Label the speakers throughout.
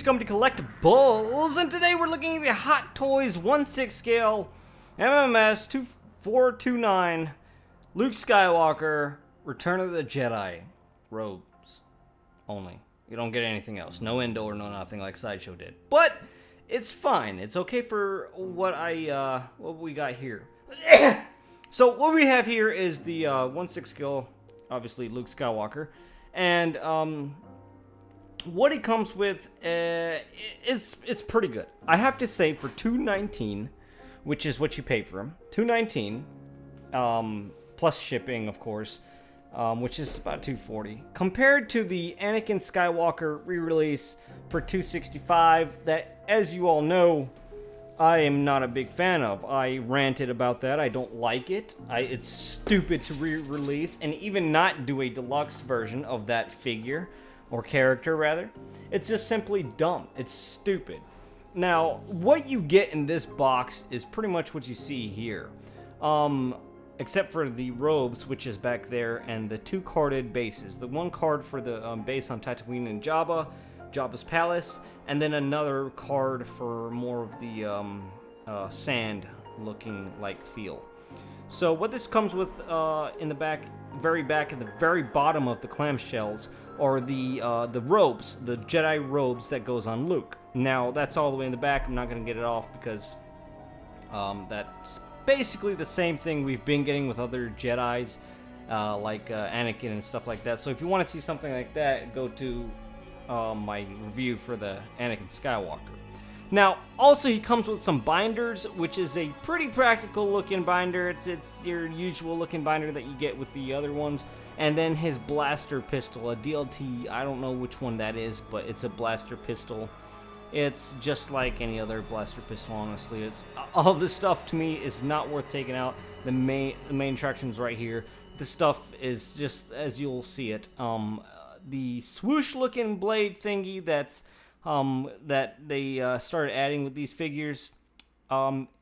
Speaker 1: welcome to Collectibles, and today we're looking at the Hot Toys 1/6 scale MMS 2429 Luke Skywalker Return of the Jedi robes only. You don't get anything else. No Endor, no nothing like Sideshow did. But it's fine. It's okay for what we got here. So what we have here is the 1/6 scale, obviously Luke Skywalker, and what it comes with it's pretty good. I have to say, for $219, which is what you pay for him, $219 plus shipping, of course, which is about $240, compared to the Anakin Skywalker re-release for $265 that, as you all know, I am not a big fan of. I ranted about that. I don't like it. It's stupid to re-release and even not do a deluxe version of that figure, or character rather. It's just simply dumb. It's stupid. Now, what you get in this box is pretty much what you see here. Except for the robes, which is back there, and the two carded bases. The one card for the base on Tatooine and Jabba's Palace, and then another card for more of the sand looking like feel. So what this comes with in the back, at the very bottom of the clamshells, are the robes, the Jedi robes that goes on Luke. Now that's all the way in the back. I'm not going to get it off because that's basically the same thing we've been getting with other Jedis, like Anakin and stuff like that. So if you want to see something like that, go to my review for the Anakin Skywalker. Now, also he comes with some binders, which is a pretty practical looking binder. It's your usual looking binder that you get with the other ones. And then his blaster pistol, a DLT, I don't know which one that is, but it's a blaster pistol. It's just like any other blaster pistol, honestly. It's all this stuff to me is not worth taking out. The main attraction's right here. This stuff is just, as you'll see it, the swoosh looking blade thingy that they started adding with these figures.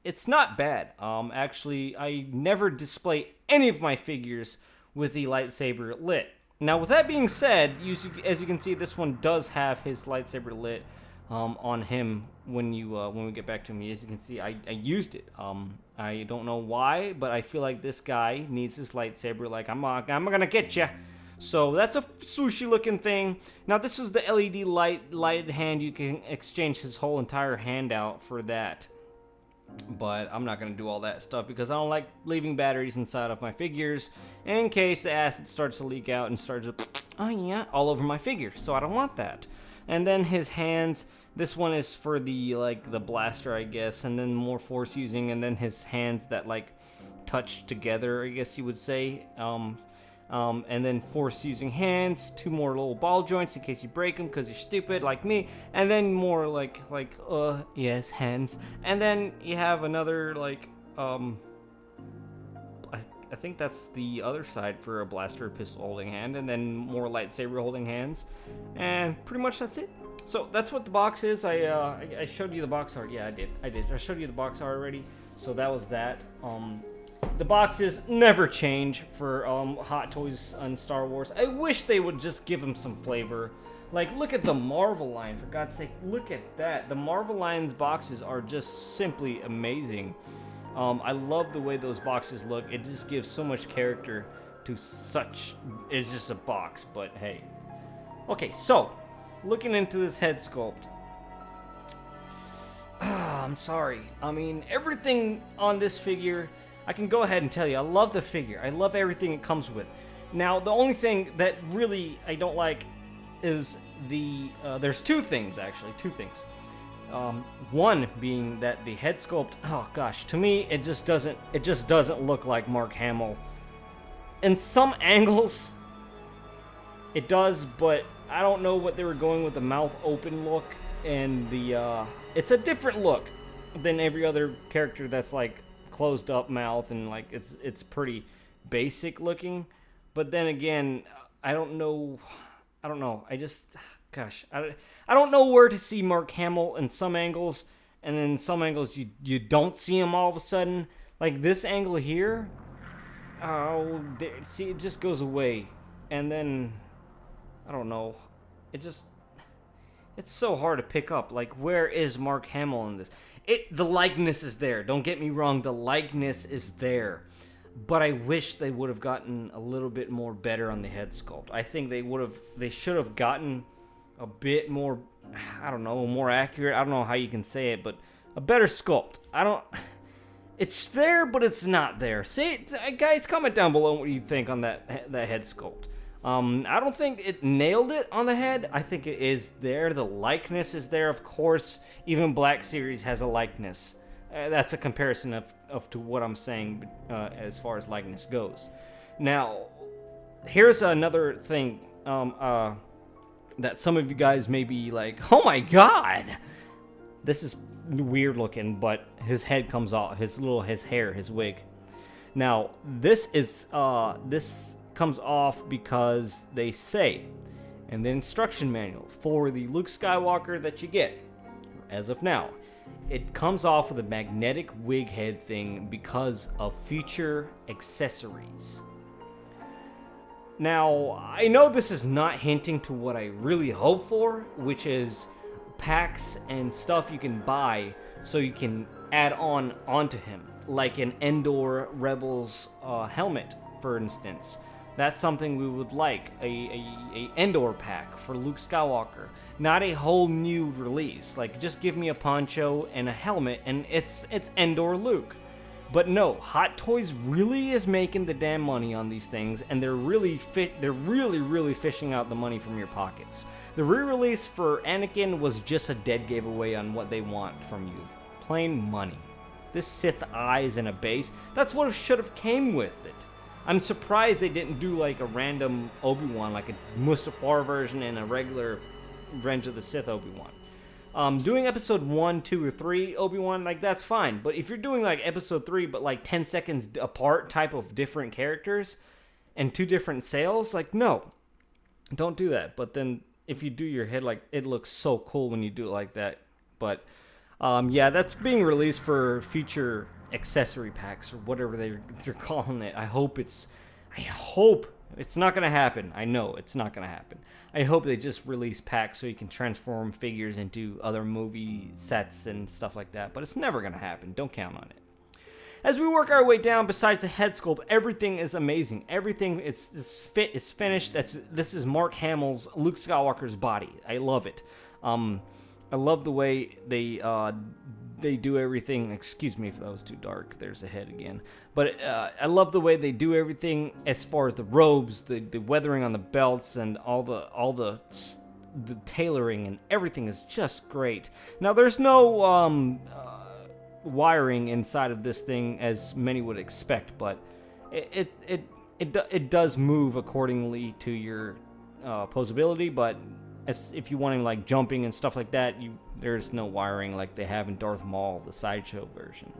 Speaker 1: It's not bad. Actually, I never display any of my figures with the lightsaber lit. Now, with that being said, as you can see, this one does have his lightsaber lit on him when we get back to him. As you can see, I used it. I don't know why, but I feel like this guy needs his lightsaber. Like, I'm gonna get ya. So that's a swooshy looking thing. Now, this is the LED lighted hand. You can exchange his whole entire hand out for that. But I'm not going to do all that stuff because I don't like leaving batteries inside of my figures in case the acid starts to leak out and starts to, all over my figure. So I don't want that. And then his hands, this one is for the blaster, I guess, and then more force using, and then his hands that touch together, I guess you would say. And then force using hands, two more little ball joints in case you break them because you're stupid like me, and then more yes, hands, and then you have another I think that's the other side for a blaster pistol holding hand, and then more lightsaber holding hands, and pretty much that's it. So that's what the box is. I showed you the box art. Yeah, I did. I showed you the box art already. So that was that. The boxes never change for Hot Toys on Star Wars. I wish they would just give them some flavor. Like, look at the Marvel line, for God's sake. Look at that. The Marvel line's boxes are just simply amazing. I love the way those boxes look. It just gives so much character to such... It's just a box, but hey. Okay, so, looking into this head sculpt. I'm sorry. I mean, everything on this figure... I can go ahead and tell you, I love the figure. I love everything it comes with. Now, the only thing that really I don't like is there's two things, actually. Two things. One being that the head sculpt, oh gosh, to me, it just doesn't look like Mark Hamill. In some angles, it does, but I don't know what they were going with the mouth open look, and it's a different look than every other character that's closed up mouth, and it's pretty basic looking. But then again, I don't know. I don't know where to see Mark Hamill in some angles, and in some angles you don't see him all of a sudden. Like this angle here, see, it just goes away, and then I don't know. It's so hard to pick up. Like, where is Mark Hamill in this? The likeness is there. Don't get me wrong. The likeness is there. But I wish they would have gotten a little bit more better on the head sculpt. I think they should have gotten a bit more, I don't know, more accurate. I don't know how you can say it, but a better sculpt. It's there, but it's not there. Say, guys, comment down below what you think on that head sculpt. I don't think it nailed it on the head. I think it is there. The likeness is there, of course. Even Black Series has a likeness. That's a comparison of to what I'm saying as far as likeness goes. Now, here's another thing that some of you guys may be like, oh my god, this is weird looking, but his head comes off, his hair, his wig. Now, this comes off because they say in the instruction manual for the Luke Skywalker that you get, as of now, it comes off with a magnetic wig head thing because of future accessories. Now, I know this is not hinting to what I really hope for, which is packs and stuff you can buy so you can add onto him, like an Endor Rebels helmet, for instance. That's something we would like, a Endor pack for Luke Skywalker. Not a whole new release. Like, just give me a poncho and a helmet and it's Endor Luke. But no, Hot Toys really is making the damn money on these things, and they're really fishing out the money from your pockets. The re-release for Anakin was just a dead giveaway on what they want from you. Plain money. This Sith eyes and a base, that's what it should have came with it. I'm surprised they didn't do like a random Obi-Wan, like a Mustafar version and a regular Revenge of the Sith Obi-Wan. Doing episode 1, 2, or 3 Obi-Wan, like, that's fine. But if you're doing like episode 3, but like 10 seconds apart type of different characters and 2 different sales, like, no, don't do that. But then if you do your head, like, it looks so cool when you do it like that. But yeah, that's being released for future accessory packs or whatever they're calling it. I hope it's not gonna happen. I know it's not gonna happen. I hope they just release packs so you can transform figures into other movie sets and stuff like that, but it's never gonna happen. Don't count on it. As we work our way down, besides the head sculpt, everything is amazing. Everything is finished. This is Mark Hamill's Luke Skywalker's body. I love it. I love the way they do everything. Excuse me if that was too dark. There's a head again. But I love the way they do everything as far as the robes, the weathering on the belts, and all the tailoring, and everything is just great. Now, there's no wiring inside of this thing as many would expect, but it does move accordingly to your posability. But if you want like jumping and stuff like that, there's no wiring like they have in Darth Maul, the sideshow version.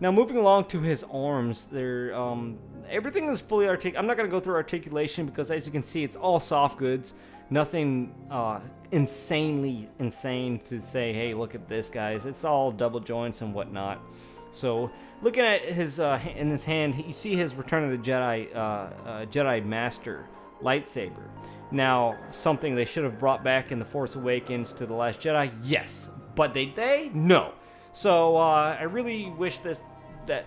Speaker 1: Now, moving along to his arms, everything is fully articulated. I'm not going to go through articulation because, as you can see, it's all soft goods. Nothing insanely insane to say, hey, look at this, guys. It's all double joints and whatnot. So, looking at his in his hand, you see his Return of the Jedi Jedi Master lightsaber. Now, something they should have brought back in The Force Awakens to The Last Jedi, yes. But they? No. So, I really wish that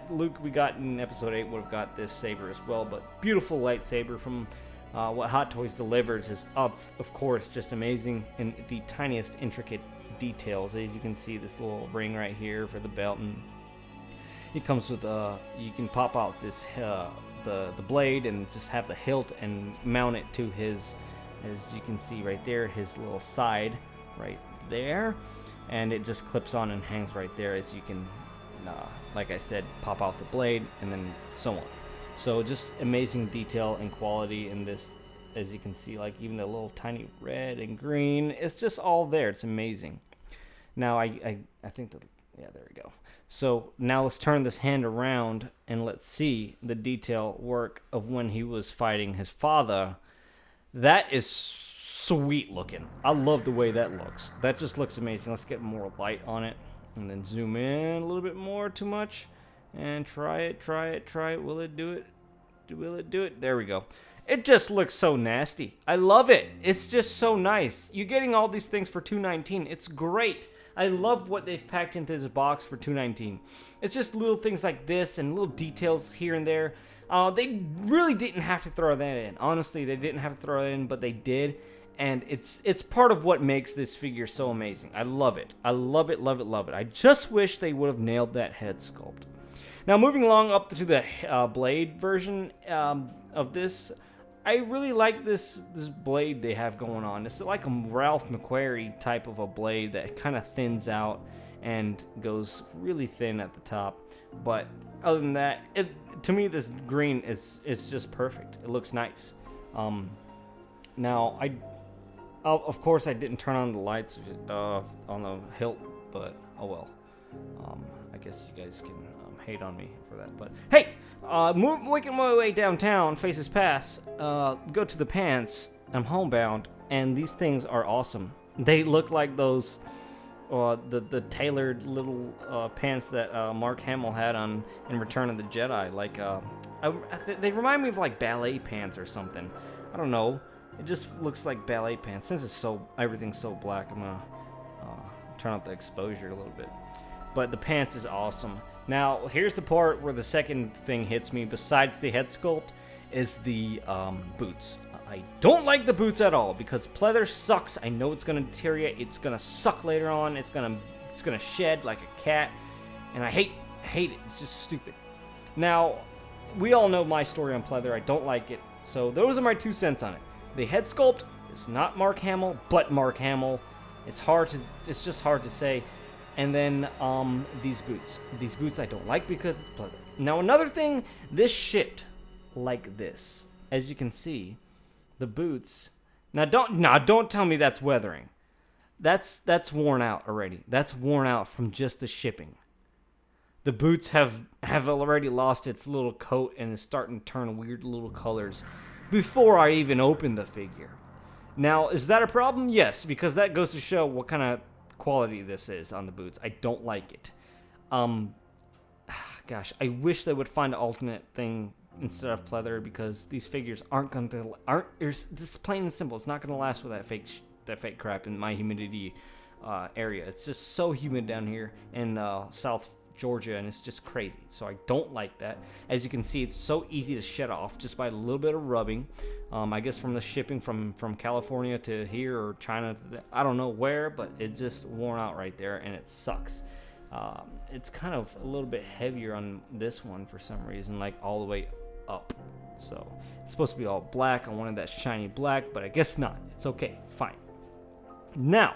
Speaker 1: Luke we got in Episode 8 would have got this saber as well. But beautiful lightsaber from what Hot Toys delivers is, of course, just amazing in the tiniest intricate details. As you can see, this little ring right here for the belt, and it comes with you can pop out this the blade and just have the hilt and mount it to his, as you can see right there, his little side right there, and it just clips on and hangs right there, as you can like I said, pop off the blade and then so on. So just amazing detail and quality in this, as you can see, like even the little tiny red and green, it's just all there. It's amazing. Now I think that, yeah, there we go. So now let's turn this hand around and let's see the detail work of when he was fighting his father. That is sweet looking. I love the way that looks. That just looks amazing. Let's get more light on it and then zoom in a little bit more. Too much. And try it. Will it do it? Will it do it? There we go. It just looks so nasty. I love it. It's just so nice. You're getting all these things for $2.19. It's great. I love what they've packed into this box for $2.19. It's just little things like this and little details here and there. They really didn't have to throw that in. Honestly, they didn't have to throw it in, but they did. And it's part of what makes this figure so amazing. I love it. I love it, love it, love it. I just wish they would have nailed that head sculpt. Now, moving along up to the blade version of this, I really like this blade they have going on. It's like a Ralph McQuarrie type of a blade that kind of thins out and goes really thin at the top. But other than that, to me, this green is just perfect. It looks nice. Now, of course, I didn't turn on the lights on the hilt, but oh well. I guess you guys can hate on me for that. But hey, making my way downtown, Faces Pass, go to the pants. I'm homebound, and these things are awesome. They look like those, the tailored little pants that Mark Hamill had on in Return of the Jedi. Like, they remind me of like ballet pants or something. I don't know. It just looks like ballet pants. Since everything's so black, I'm gonna turn up the exposure a little bit. But the pants is awesome. Now, here's the part where the second thing hits me, besides the head sculpt, is the boots. I don't like the boots at all, because pleather sucks. I know it's gonna deteriorate. It's gonna suck later on. It's gonna shed like a cat. And I hate it. It's just stupid. Now, we all know my story on pleather. I don't like it. So those are my 2 cents on it. The head sculpt is not Mark Hamill, but Mark Hamill. It's just hard to say. And then these boots. These boots I don't like because it's pleather. Now another thing, this shipped like this. As you can see, the boots. Now don't tell me that's weathering. That's worn out already. That's worn out from just the shipping. The boots have already lost its little coat and is starting to turn weird little colors before I even open the figure. Now, is that a problem? Yes, because that goes to show what kind of quality this is on the boots. I don't like it. Gosh, I wish they would find an alternate thing instead of pleather, because these figures this is plain and simple. It's not going to last with that fake crap in my humidity area. It's just so humid down here in South Georgia, and it's just crazy. So I don't like that. As you can see, it's so easy to shed off just by a little bit of rubbing. I guess from the shipping from California to here, or China to I don't know where, but it just worn out right there, and it sucks. It's kind of a little bit heavier on this one for some reason, like all the way up. So it's supposed to be all black. I wanted that shiny black, but I guess not. It's okay, fine. Now,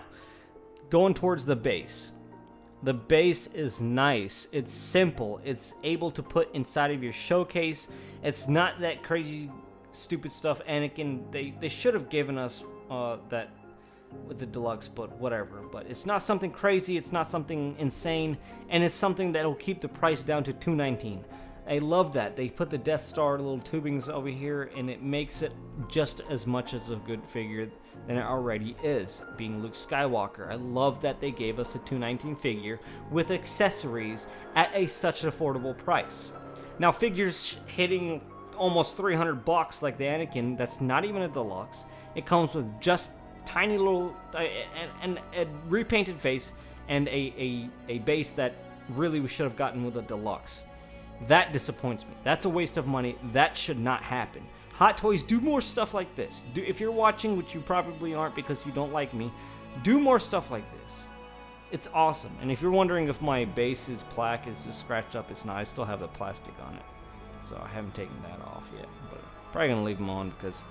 Speaker 1: going towards the base. The base is nice. It's simple. It's able to put inside of your showcase. It's not that crazy, stupid stuff. Anakin, they should have given us that with the deluxe, but whatever. But it's not something crazy. It's not something insane, and it's something that'll keep the price down to $2.19. I love that. They put the Death Star little tubings over here, and it makes it just as much as a good figure than it already is, being Luke Skywalker. I love that they gave us a $2.19 figure with accessories at such an affordable price. Now, figures hitting almost $300 like the Anakin, that's not even a deluxe. It comes with just tiny little and a repainted face and a base that really we should have gotten with a deluxe. That disappoints me. That's a waste of money. That should not happen. Hot Toys, do more stuff like this. If you're watching, which you probably aren't because you don't like me, do more stuff like this. It's awesome. And if you're wondering if my base's plaque is just scratched up, it's not. I still have the plastic on it. So I haven't taken that off yet. But I'm probably going to leave them on because,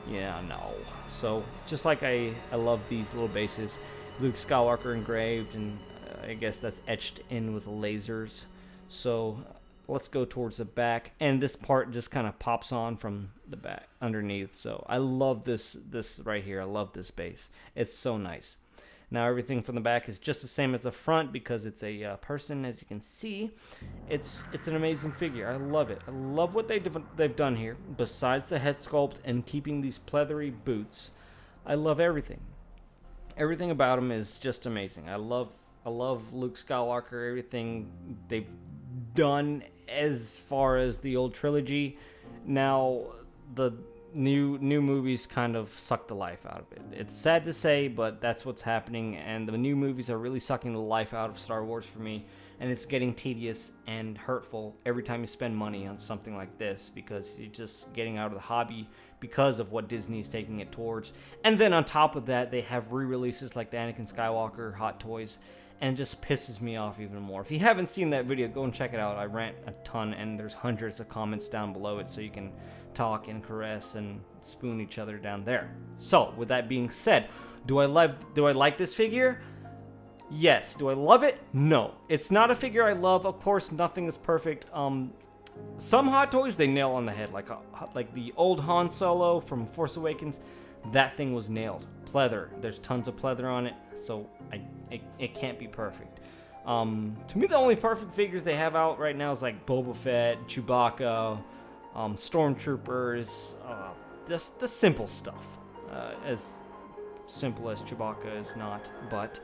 Speaker 1: yeah, no. So just like I love these little bases, Luke Skywalker engraved, and I guess that's etched in with lasers. So let's go towards the back, and this part just kind of pops on from the back underneath. So I love this right here. I love this base. It's so nice. Now everything from the back is just the same as the front because it's a person, as you can see. It's an amazing figure. I love it. I love what they've done here. Besides the head sculpt and keeping these pleathery boots, I love everything. Everything about him is just amazing. I love Luke Skywalker. Everything they've done as far as the old trilogy Now, the new movies kind of suck the life out of it. It's sad to say, but that's what's happening, and the new movies are really sucking the life out of Star Wars for me, and it's getting tedious and hurtful every time you spend money on something like this, because you're just getting out of the hobby because of what Disney is taking it towards. And then on top of that, they have re-releases like the Anakin Skywalker Hot Toys, and it just pisses me off even more. If you haven't seen that video, go and check it out. I rant a ton, and there's hundreds of comments down below it, so you can talk and caress and spoon each other down there. So, with that being said, do I like this figure? Yes. Do I love it? No. It's not a figure I love. Of course, nothing is perfect. Some Hot Toys they nail on the head, like the old Han Solo from Force Awakens. That thing was nailed. Pleather. There's tons of pleather on it, so it can't be perfect. To me, the only perfect figures they have out right now is like Boba Fett, Chewbacca, Stormtroopers, just the simple stuff. As simple as Chewbacca is not, but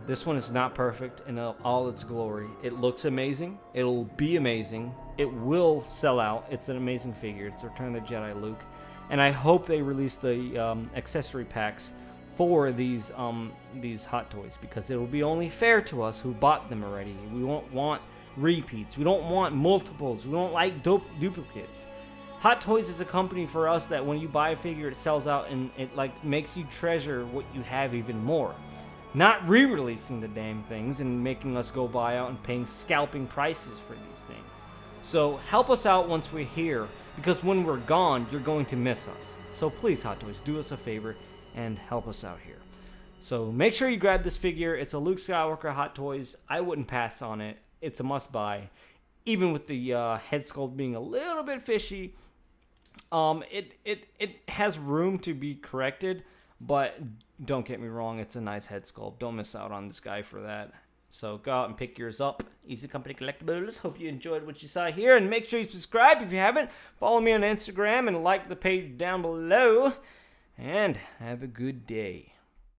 Speaker 1: this one is not perfect in all its glory. It looks amazing. It'll be amazing. It will sell out. It's an amazing figure. It's Return of the Jedi Luke. And I hope they release the accessory packs for these Hot Toys, because it will be only fair to us who bought them already. We won't want repeats. We don't want multiples. We don't like duplicates. Hot Toys is a company for us that when you buy a figure, it sells out, and it like makes you treasure what you have even more. Not re-releasing the damn things and making us go buy out and paying scalping prices for these things. So help us out once we're here, because when we're gone, you're going to miss us. So please, Hot Toys, do us a favor and help us out here. So make sure you grab this figure. It's a Luke Skywalker Hot Toys. I wouldn't pass on it. It's a must-buy. Even with the head sculpt being a little bit fishy, it has room to be corrected, but don't get me wrong, it's a nice head sculpt. Don't miss out on this guy for that. So go out and pick yours up. Easy Company Collectibles. Hope you enjoyed what you saw here, and make sure you subscribe if you haven't. Follow me on Instagram and like the page down below. And have a good day.